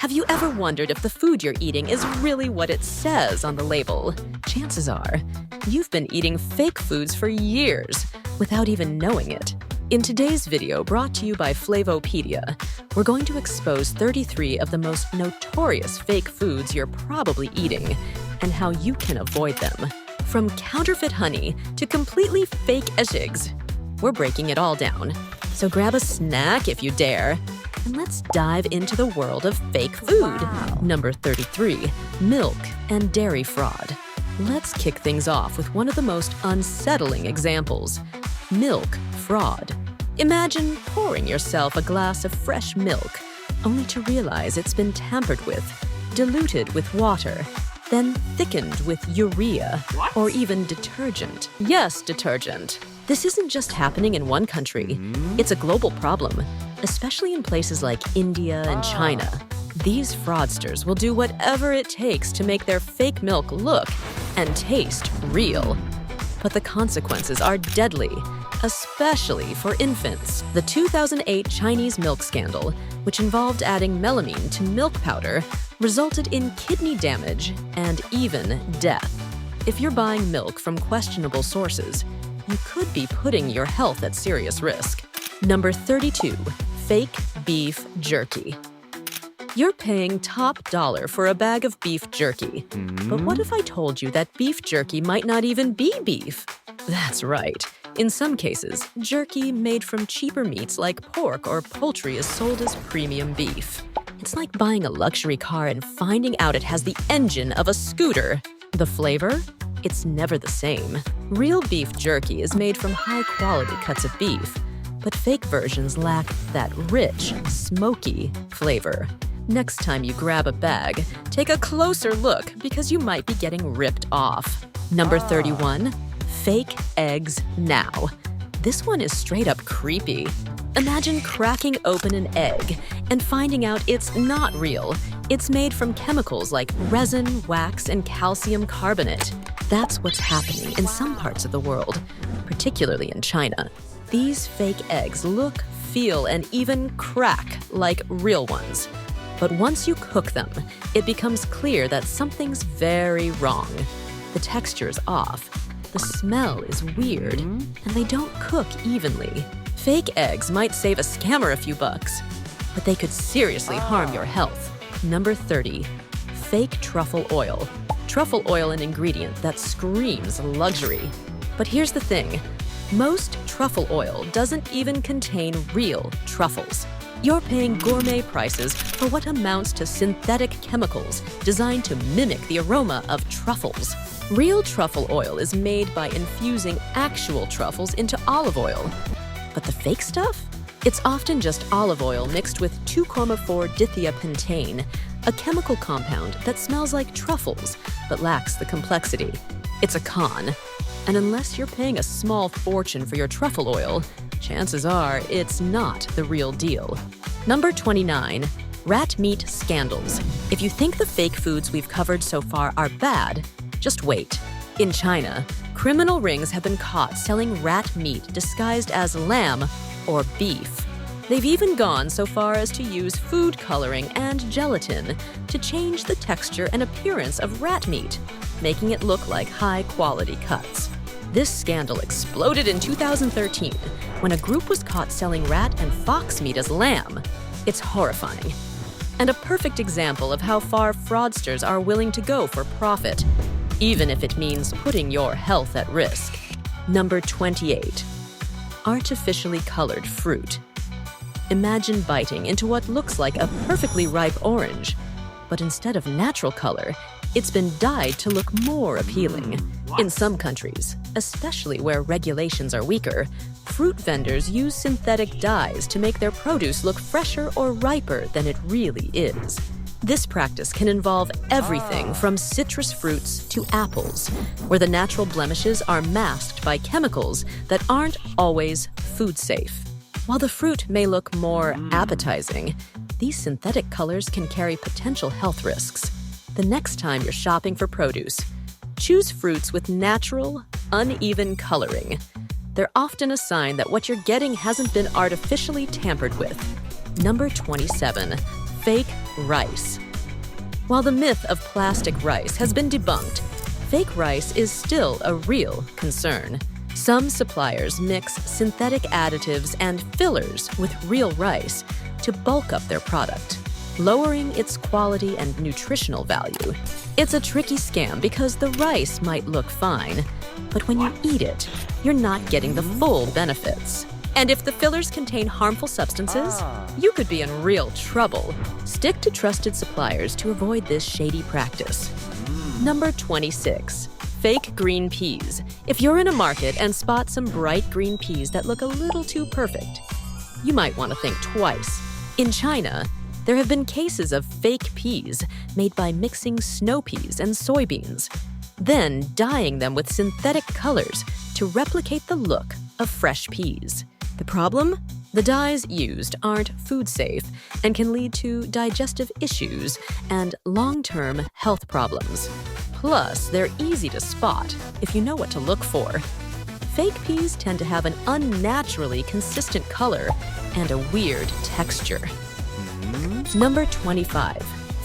Have you ever wondered if the food you're eating is really what it says on the label? Chances are, you've been eating fake foods for years without even knowing it. In today's video, brought to you by Flavopedia, we're going to expose 33 of the most notorious fake foods you're probably eating and how you can avoid them. From counterfeit honey to completely fake eggs, we're breaking it all down. So grab a snack if you dare, and let's dive into the world of fake food. Number 33, milk and dairy fraud. Let's kick things off with one of the most unsettling examples, milk fraud. Imagine pouring yourself a glass of fresh milk, only to realize it's been tampered with, diluted with water, then thickened with urea or even detergent. Yes, detergent. This isn't just happening in one country. It's a global problem, especially in places like India and China. These fraudsters will do whatever it takes to make their fake milk look and taste real. But the consequences are deadly, especially for infants. The 2008 Chinese milk scandal, which involved adding melamine to milk powder, resulted in kidney damage and even death. If you're buying milk from questionable sources, you could be putting your health at serious risk. Number 32, fake beef jerky. You're paying top dollar for a bag of beef jerky. But what if I told you that beef jerky might not even be beef? That's right. In some cases, jerky made from cheaper meats like pork or poultry is sold as premium beef. It's like buying a luxury car and finding out it has the engine of a scooter. The flavor? It's never the same. Real beef jerky is made from high-quality cuts of beef, but fake versions lack that rich, smoky flavor. Next time you grab a bag, take a closer look because you might be getting ripped off. Number 31, fake eggs now. This one is straight up creepy. Imagine cracking open an egg and finding out it's not real. It's made from chemicals like resin, wax, and calcium carbonate. That's what's happening in some parts of the world, particularly in China. These fake eggs look, feel, and even crack like real ones. But once you cook them, it becomes clear that something's very wrong. The texture's off, the smell is weird, and they don't cook evenly. Fake eggs might save a scammer a few bucks, but they could seriously harm your health. Number 30, fake truffle oil. Truffle oil, an ingredient that screams luxury. But here's the thing, most truffle oil doesn't even contain real truffles. You're paying gourmet prices for what amounts to synthetic chemicals designed to mimic the aroma of truffles. Real truffle oil is made by infusing actual truffles into olive oil. But the fake stuff? It's often just olive oil mixed with 2,4-dithiapentane, a chemical compound that smells like truffles but lacks the complexity. It's a con. And unless you're paying a small fortune for your truffle oil, chances are it's not the real deal. Number 29, rat meat scandals. If you think the fake foods we've covered so far are bad, just wait. In China, criminal rings have been caught selling rat meat disguised as lamb or beef. They've even gone so far as to use food coloring and gelatin to change the texture and appearance of rat meat, making it look like high-quality cuts. This scandal exploded in 2013 when a group was caught selling rat and fox meat as lamb. It's horrifying, and a perfect example of how far fraudsters are willing to go for profit, even if it means putting your health at risk. Number 28, artificially colored fruit. Imagine biting into what looks like a perfectly ripe orange, but instead of natural color, it's been dyed to look more appealing. In some countries, especially where regulations are weaker, fruit vendors use synthetic dyes to make their produce look fresher or riper than it really is. This practice can involve everything from citrus fruits to apples, where the natural blemishes are masked by chemicals that aren't always food safe. While the fruit may look more appetizing, these synthetic colors can carry potential health risks. The next time you're shopping for produce, choose fruits with natural, uneven coloring. They're often a sign that what you're getting hasn't been artificially tampered with. Number 27, fake rice. While the myth of plastic rice has been debunked, fake rice is still a real concern. Some suppliers mix synthetic additives and fillers with real rice to bulk up their product, lowering its quality and nutritional value. It's a tricky scam because the rice might look fine, but when you eat it, you're not getting the full benefits. And if the fillers contain harmful substances, you could be in real trouble. Stick to trusted suppliers to avoid this shady practice. Number 26. Fake green peas. If you're in a market and spot some bright green peas that look a little too perfect, you might want to think twice. In China, there have been cases of fake peas made by mixing snow peas and soybeans, then dyeing them with synthetic colors to replicate the look of fresh peas. The problem? The dyes used aren't food safe and can lead to digestive issues and long-term health problems. Plus, they're easy to spot if you know what to look for. Fake peas tend to have an unnaturally consistent color and a weird texture. Number 25.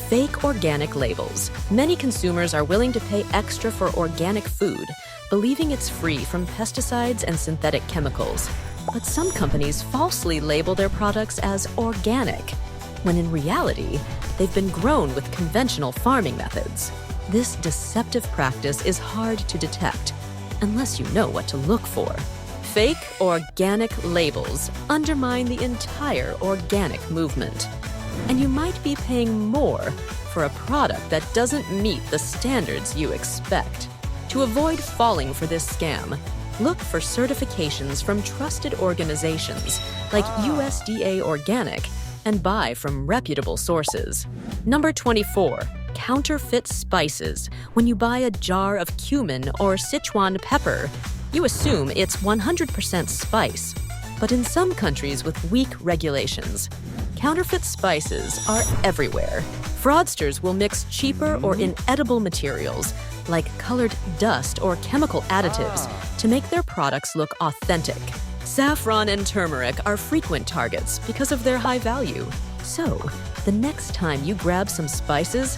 Fake organic labels. Many consumers are willing to pay extra for organic food, believing it's free from pesticides and synthetic chemicals. But some companies falsely label their products as organic, when in reality, they've been grown with conventional farming methods. This deceptive practice is hard to detect unless you know what to look for. Fake organic labels undermine the entire organic movement, and you might be paying more for a product that doesn't meet the standards you expect. To avoid falling for this scam, look for certifications from trusted organizations like USDA Organic and buy from reputable sources. Number 24. Counterfeit spices. When you buy a jar of cumin or Sichuan pepper, you assume it's 100% spice. But in some countries with weak regulations, counterfeit spices are everywhere. Fraudsters will mix cheaper or inedible materials like colored dust or chemical additives to make their products look authentic. Saffron and turmeric are frequent targets because of their high value. So, the next time you grab some spices,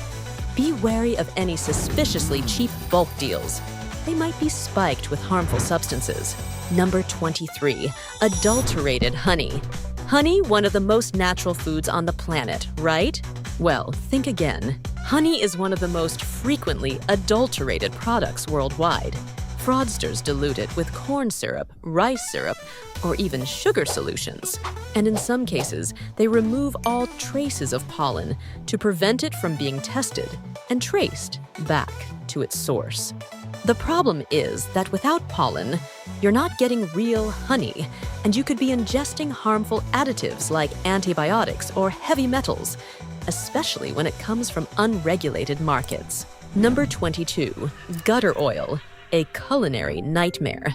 be wary of any suspiciously cheap bulk deals. They might be spiked with harmful substances. Number 23. Adulterated honey. Honey, one of the most natural foods on the planet, right? Well, think again. Honey is one of the most frequently adulterated products worldwide. Fraudsters dilute it with corn syrup, rice syrup, or even sugar solutions. And in some cases, they remove all traces of pollen to prevent it from being tested and traced back to its source. The problem is that without pollen, you're not getting real honey, and you could be ingesting harmful additives like antibiotics or heavy metals, especially when it comes from unregulated markets. Number 22. Gutter oil, a culinary nightmare.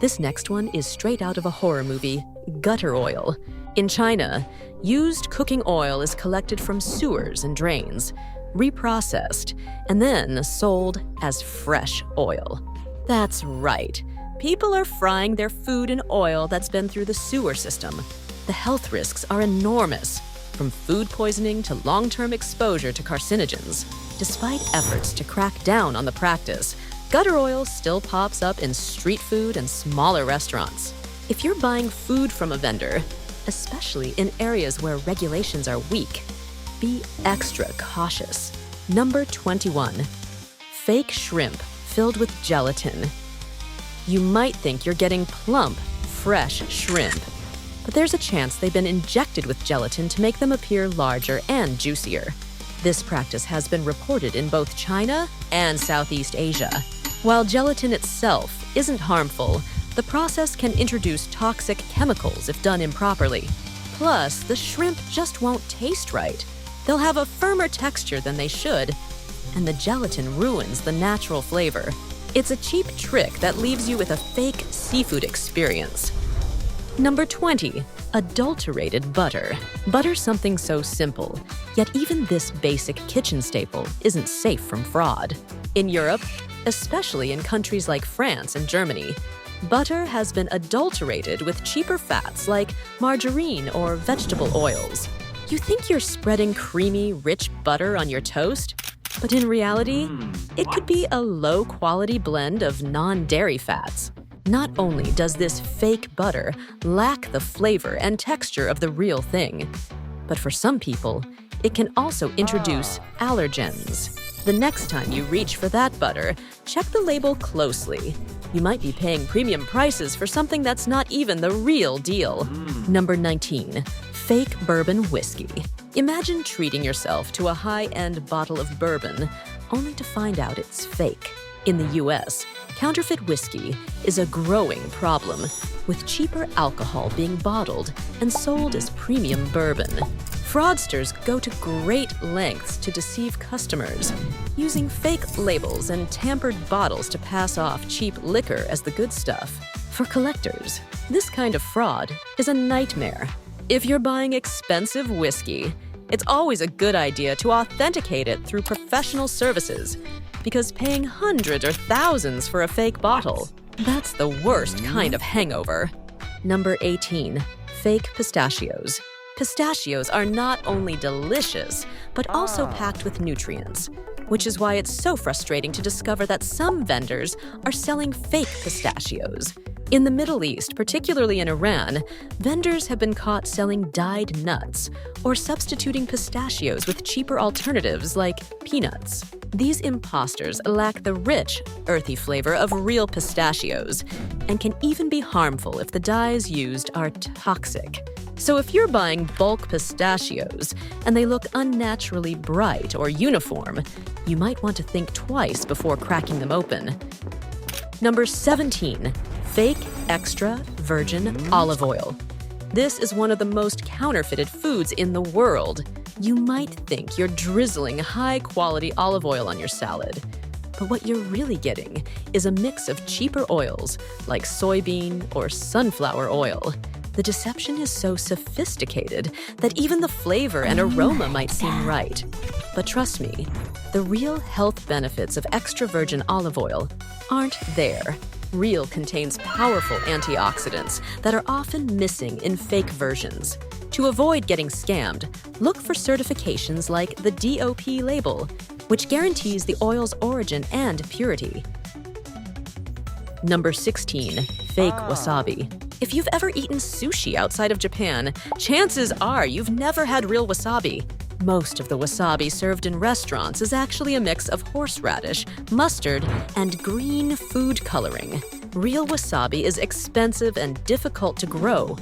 This next one is straight out of a horror movie, gutter oil. In China, used cooking oil is collected from sewers and drains, reprocessed, and then sold as fresh oil. That's right. People are frying their food in oil that's been through the sewer system. The health risks are enormous, from food poisoning to long-term exposure to carcinogens. Despite efforts to crack down on the practice, gutter oil still pops up in street food and smaller restaurants. If you're buying food from a vendor, especially in areas where regulations are weak, be extra cautious. Number 21. Fake shrimp filled with gelatin. You might think you're getting plump, fresh shrimp, but there's a chance they've been injected with gelatin to make them appear larger and juicier. This practice has been reported in both China and Southeast Asia. While gelatin itself isn't harmful, the process can introduce toxic chemicals if done improperly. Plus, the shrimp just won't taste right. They'll have a firmer texture than they should, and the gelatin ruins the natural flavor. It's a cheap trick that leaves you with a fake seafood experience. Number 20. Adulterated butter. Butter's something so simple, yet even this basic kitchen staple isn't safe from fraud. In Europe, especially in countries like France and Germany, butter has been adulterated with cheaper fats like margarine or vegetable oils. You think you're spreading creamy, rich butter on your toast? But in reality, it could be a low-quality blend of non-dairy fats. Not only does this fake butter lack the flavor and texture of the real thing, but for some people, it can also introduce allergens. The next time you reach for that butter, check the label closely. You might be paying premium prices for something that's not even the real deal. Number 19. Fake bourbon whiskey. Imagine treating yourself to a high-end bottle of bourbon, only to find out it's fake. In the US, counterfeit whiskey is a growing problem, with cheaper alcohol being bottled and sold as premium bourbon. Fraudsters go to great lengths to deceive customers, using fake labels and tampered bottles to pass off cheap liquor as the good stuff. For collectors, this kind of fraud is a nightmare. If you're buying expensive whiskey, it's always a good idea to authenticate it through professional services, because paying hundreds or thousands for a fake bottle, that's the worst kind of hangover. Number 18. Fake pistachios. Pistachios are not only delicious, but also packed with nutrients, which is why it's so frustrating to discover that some vendors are selling fake pistachios. In the Middle East, particularly in Iran, vendors have been caught selling dyed nuts or substituting pistachios with cheaper alternatives like peanuts. These imposters lack the rich, earthy flavor of real pistachios and can even be harmful if the dyes used are toxic. So if you're buying bulk pistachios and they look unnaturally bright or uniform, you might want to think twice before cracking them open. Number 17. Fake extra virgin olive oil. This is one of the most counterfeited foods in the world. You might think you're drizzling high-quality olive oil on your salad, but what you're really getting is a mix of cheaper oils like soybean or sunflower oil. The deception is so sophisticated that even the flavor and aroma might seem right. But trust me, the real health benefits of extra virgin olive oil aren't there. Real contains powerful antioxidants that are often missing in fake versions. To avoid getting scammed, look for certifications like the DOP label, which guarantees the oil's origin and purity. Number 16. Fake wasabi. If you've ever eaten sushi outside of Japan, chances are you've never had real wasabi. Most of the wasabi served in restaurants is actually a mix of horseradish, mustard, and green food coloring. Real wasabi is expensive and difficult to grow,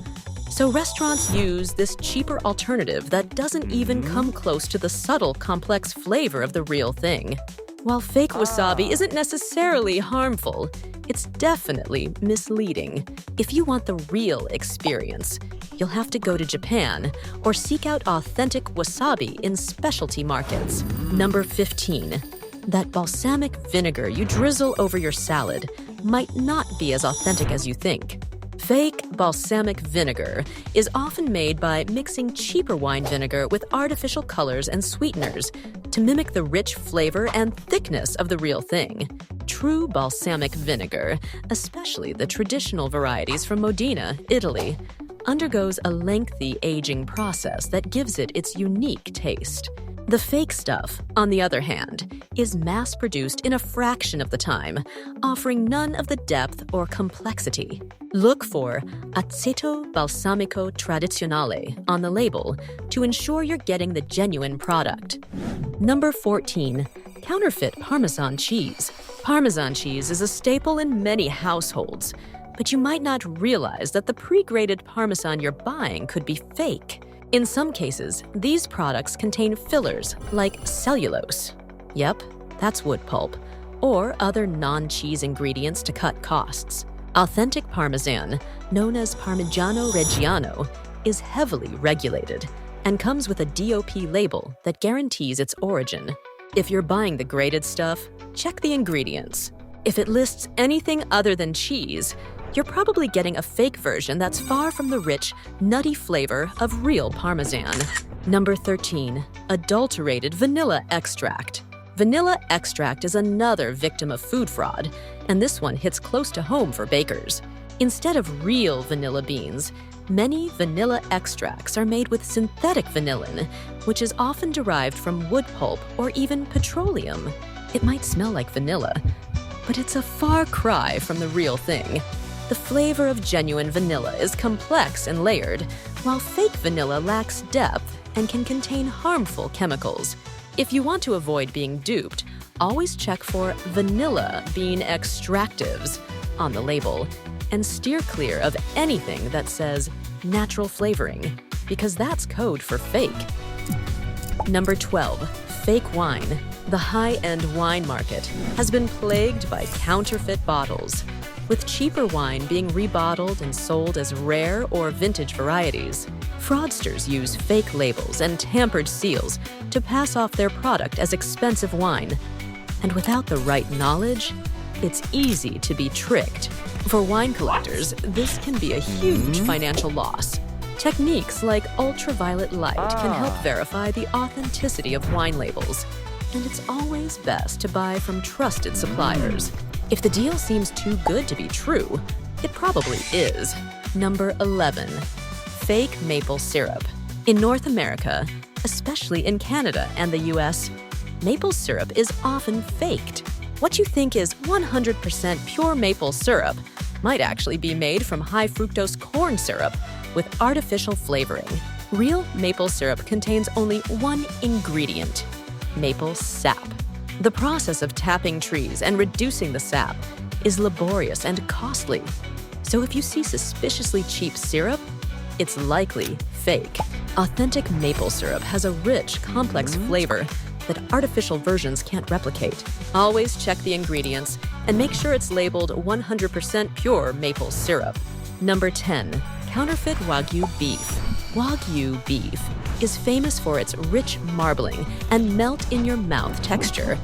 so restaurants use this cheaper alternative that doesn't even come close to the subtle, complex flavor of the real thing. While fake wasabi isn't necessarily harmful, it's definitely misleading. If you want the real experience, you'll have to go to Japan or seek out authentic wasabi in specialty markets. Number 15. That balsamic vinegar you drizzle over your salad might not be as authentic as you think. Fake balsamic vinegar is often made by mixing cheaper wine vinegar with artificial colors and sweeteners to mimic the rich flavor and thickness of the real thing. True balsamic vinegar, especially the traditional varieties from Modena, Italy, undergoes a lengthy aging process that gives it its unique taste. The fake stuff, on the other hand, is mass-produced in a fraction of the time, offering none of the depth or complexity. Look for aceto balsamico tradizionale on the label to ensure you're getting the genuine product. Number 14. Counterfeit Parmesan cheese. Parmesan cheese is a staple in many households, but you might not realize that the pre-grated Parmesan you're buying could be fake. In some cases, these products contain fillers like cellulose. Yep, that's wood pulp, or other non-cheese ingredients to cut costs. Authentic Parmesan, known as Parmigiano Reggiano, is heavily regulated and comes with a DOP label that guarantees its origin. If you're buying the graded stuff, check the ingredients. If it lists anything other than cheese, you're probably getting a fake version that's far from the rich, nutty flavor of real Parmesan. Number 13. Adulterated vanilla extract. Vanilla extract is another victim of food fraud, and this one hits close to home for bakers. Instead of real vanilla beans, Many vanilla extracts are made with synthetic vanillin, which is often derived from wood pulp or even petroleum. It might smell like vanilla, but it's a far cry from the real thing. The flavor of genuine vanilla is complex and layered, while fake vanilla lacks depth and can contain harmful chemicals. If you want to avoid being duped, always check for vanilla bean extractives on the label and steer clear of anything that says natural flavoring, because that's code for fake. Number 12, fake wine. The high-end wine market has been plagued by counterfeit bottles, with cheaper wine being rebottled and sold as rare or vintage varieties. Fraudsters use fake labels and tampered seals to pass off their product as expensive wine. And without the right knowledge, it's easy to be tricked. For wine collectors, this can be a huge financial loss. Techniques like ultraviolet light can help verify the authenticity of wine labels, and it's always best to buy from trusted suppliers. If the deal seems too good to be true, it probably is. Number 11, fake maple syrup. In North America, especially in Canada and the US, maple syrup is often faked. What you think is 100% pure maple syrup might actually be made from high fructose corn syrup with artificial flavoring. Real maple syrup contains only one ingredient: maple sap. The process of tapping trees and reducing the sap is laborious and costly. So if you see suspiciously cheap syrup, it's likely fake. Authentic maple syrup has a rich, complex flavor that artificial versions can't replicate. Always check the ingredients and make sure it's labeled 100% pure maple syrup. Number 10, counterfeit Wagyu beef. Wagyu beef is famous for its rich marbling and melt-in-your-mouth texture,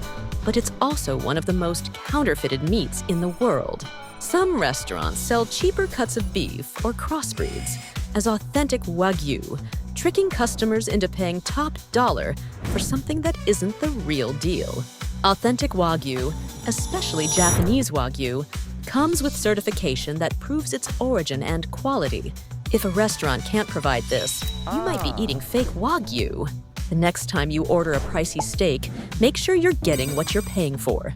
but it's also one of the most counterfeited meats in the world. Some restaurants sell cheaper cuts of beef or crossbreeds as authentic Wagyu, tricking customers into paying top dollar for something that isn't the real deal. Authentic Wagyu, especially Japanese Wagyu, comes with certification that proves its origin and quality. If a restaurant can't provide this, you might be eating fake Wagyu. The next time you order a pricey steak, make sure you're getting what you're paying for.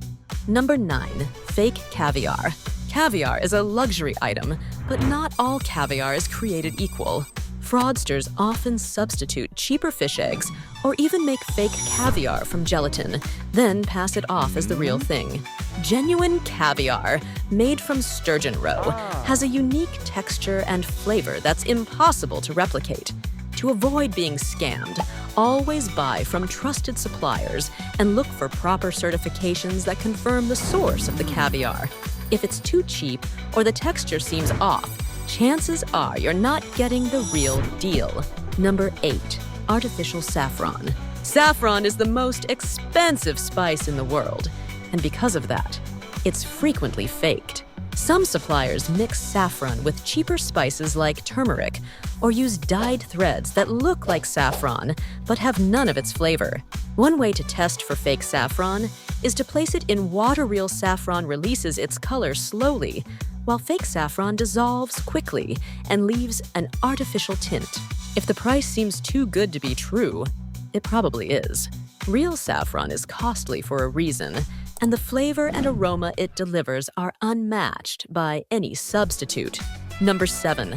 Number 9, fake caviar. Caviar is a luxury item, but not all caviar is created equal. Fraudsters often substitute cheaper fish eggs or even make fake caviar from gelatin, then pass it off as the real thing. Genuine caviar, made from sturgeon roe, has a unique texture and flavor that's impossible to replicate. To avoid being scammed, always buy from trusted suppliers and look for proper certifications that confirm the source of the caviar. If it's too cheap or the texture seems off, chances are you're not getting the real deal. Number 8, artificial saffron. Saffron is the most expensive spice in the world, and because of that, it's frequently faked. Some suppliers mix saffron with cheaper spices like turmeric or use dyed threads that look like saffron but have none of its flavor. One way to test for fake saffron is to place it in water. Real saffron releases its color slowly, while fake saffron dissolves quickly and leaves an artificial tint. If the price seems too good to be true, it probably is. Real saffron is costly for a reason, and the flavor and aroma it delivers are unmatched by any substitute. Number 7,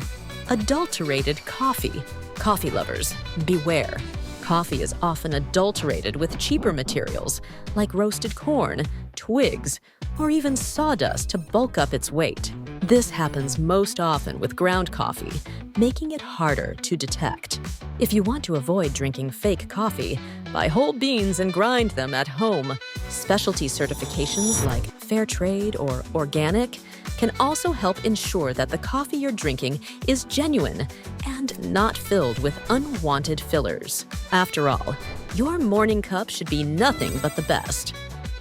adulterated coffee. Coffee lovers, beware. Coffee is often adulterated with cheaper materials like roasted corn, twigs, or even sawdust to bulk up its weight. This happens most often with ground coffee, making it harder to detect. If you want to avoid drinking fake coffee, buy whole beans and grind them at home. Specialty certifications like fair trade or organic can also help ensure that the coffee you're drinking is genuine and not filled with unwanted fillers. After all, your morning cup should be nothing but the best.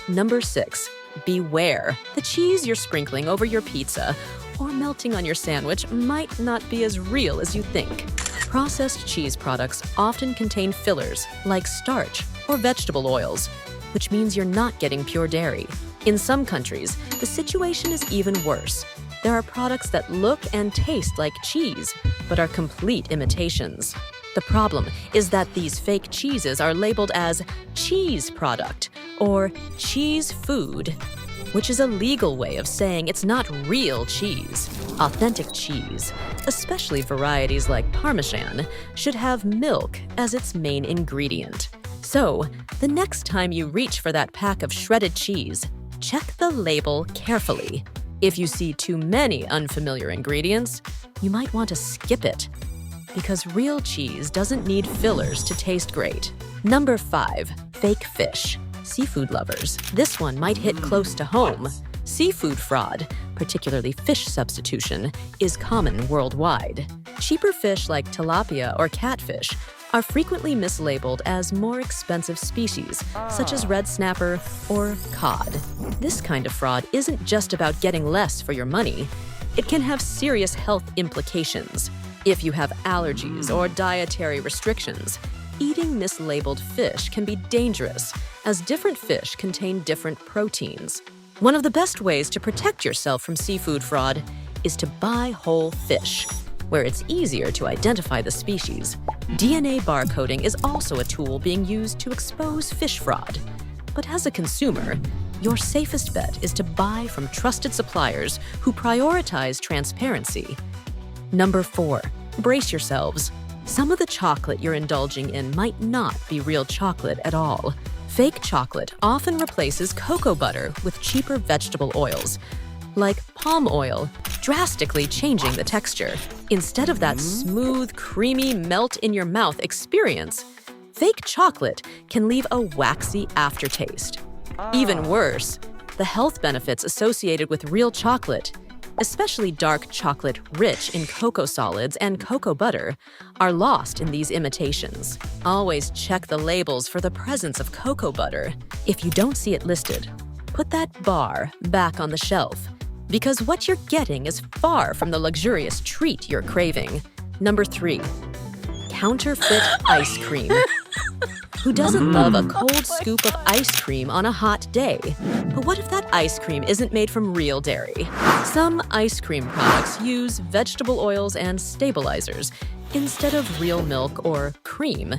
Number 6, beware. The cheese you're sprinkling over your pizza or melting on your sandwich might not be as real as you think. Processed cheese products often contain fillers like starch or vegetable oils, which means you're not getting pure dairy. In some countries, the situation is even worse. There are products that look and taste like cheese, but are complete imitations. The problem is that these fake cheeses are labeled as cheese product or cheese food, which is a legal way of saying it's not real cheese. Authentic cheese, especially varieties like Parmesan, should have milk as its main ingredient. So, the next time you reach for that pack of shredded cheese, check the label carefully. If you see too many unfamiliar ingredients, you might want to skip it, because real cheese doesn't need fillers to taste great. Number 5, fake fish. Seafood lovers, this one might hit close to home. Seafood fraud, particularly fish substitution, is common worldwide. Cheaper fish like tilapia or catfish are frequently mislabeled as more expensive species, such as red snapper or cod. This kind of fraud isn't just about getting less for your money. It can have serious health implications. If you have allergies or dietary restrictions, eating mislabeled fish can be dangerous, as different fish contain different proteins. One of the best ways to protect yourself from seafood fraud is to buy whole fish, where it's easier to identify the species. DNA barcoding is also a tool being used to expose fish fraud. But as a consumer, your safest bet is to buy from trusted suppliers who prioritize transparency. Number 4, brace yourselves. Some of the chocolate you're indulging in might not be real chocolate at all. Fake chocolate often replaces cocoa butter with cheaper vegetable oils, like palm oil, drastically changing the texture. Instead of that smooth, creamy, melt-in-your-mouth experience, fake chocolate can leave a waxy aftertaste. Even worse, the health benefits associated with real chocolate, especially dark chocolate rich in cocoa solids and cocoa butter, are lost in these imitations. Always check the labels for the presence of cocoa butter. If you don't see it listed, put that bar back on the shelf, because what you're getting is far from the luxurious treat you're craving. Number 3, counterfeit ice cream. Who doesn't love a cold scoop of ice cream on a hot day? But what if that ice cream isn't made from real dairy? Some ice cream products use vegetable oils and stabilizers instead of real milk or cream,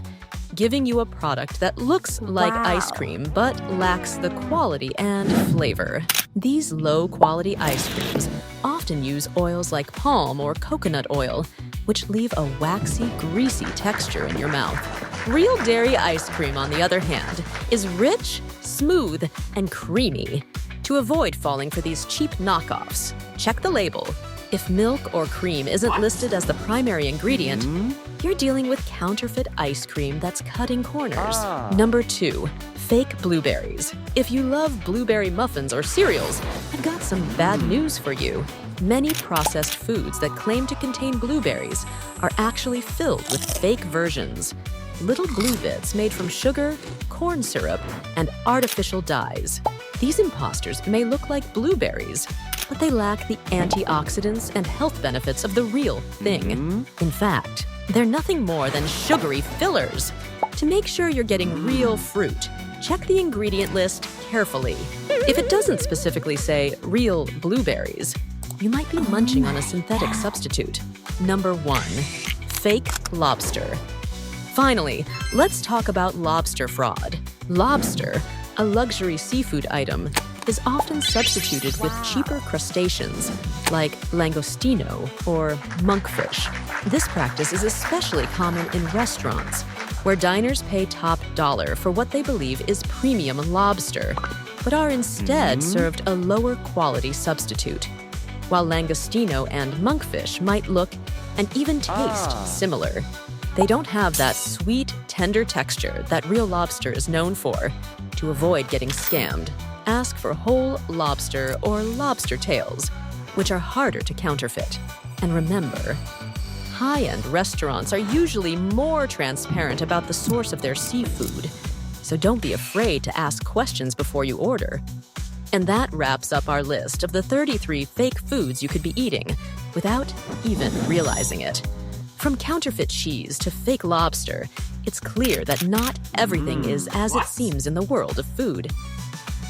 giving you a product that looks like ice cream but lacks the quality and flavor. These low-quality ice creams often use oils like palm or coconut oil, which leave a waxy, greasy texture in your mouth. Real dairy ice cream, on the other hand, is rich, smooth, and creamy. To avoid falling for these cheap knockoffs, check the label. If milk or cream isn't listed as the primary ingredient, you're dealing with counterfeit ice cream that's cutting corners. Number 2, fake blueberries. If you love blueberry muffins or cereals, I've got some bad news for you. Many processed foods that claim to contain blueberries are actually filled with fake versions. Little blue bits made from sugar, corn syrup, and artificial dyes. These imposters may look like blueberries, but they lack the antioxidants and health benefits of the real thing. In fact, they're nothing more than sugary fillers. To make sure you're getting real fruit, check the ingredient list carefully. If it doesn't specifically say real blueberries, you might be munching on a synthetic substitute. Number 1, fake lobster. Finally, let's talk about lobster fraud. Lobster, a luxury seafood item, is often substituted with cheaper crustaceans like langostino or monkfish. This practice is especially common in restaurants, where diners pay top dollar for what they believe is premium lobster, but are instead served a lower quality substitute. While langostino and monkfish might look and even taste similar, they don't have that sweet, tender texture that real lobster is known for. To avoid getting scammed, ask for whole lobster or lobster tails, which are harder to counterfeit. And remember, high-end restaurants are usually more transparent about the source of their seafood, so don't be afraid to ask questions before you order. And that wraps up our list of the 33 fake foods you could be eating without even realizing it. From counterfeit cheese to fake lobster, it's clear that not everything is as it seems in the world of food.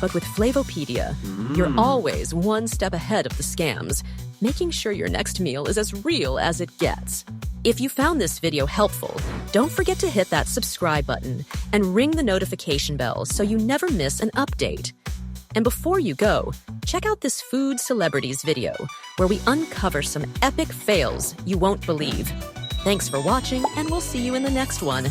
But with Flavopedia, you're always one step ahead of the scams, making sure your next meal is as real as it gets. If you found this video helpful, don't forget to hit that subscribe button and ring the notification bell so you never miss an update. And before you go, check out this Food Celebrities video, where we uncover some epic fails you won't believe. Thanks for watching, and we'll see you in the next one.